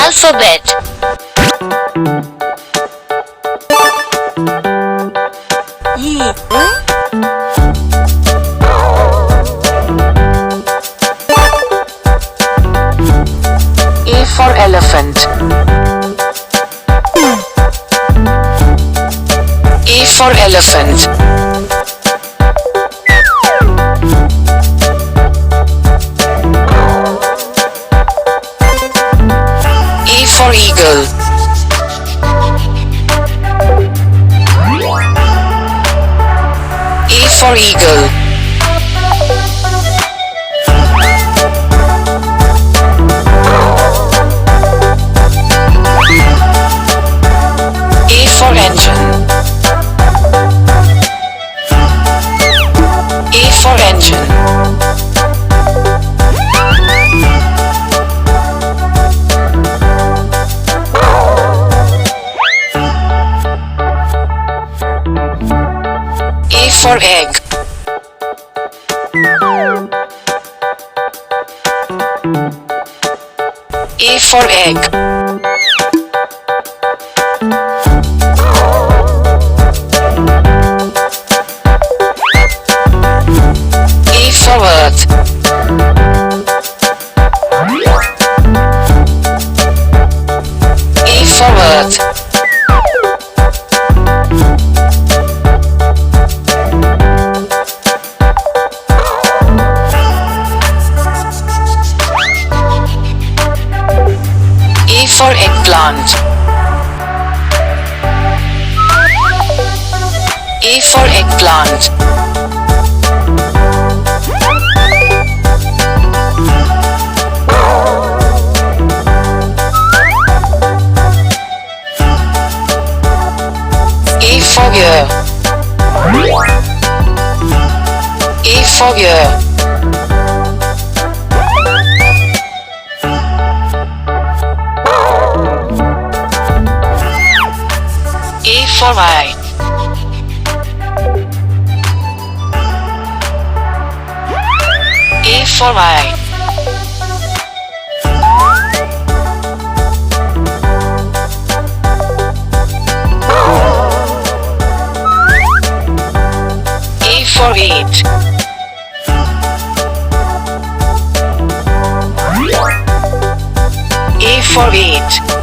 Alphabet. E. E for elephant. E for elephant. E for eagle. E for eagle. E for engine. E for engine. E for egg. E for egg. E for earth. E for earth. E for eggplant. E for eggplant. E for year. E for year. E for eye. E for eye. E for eat. E for eat.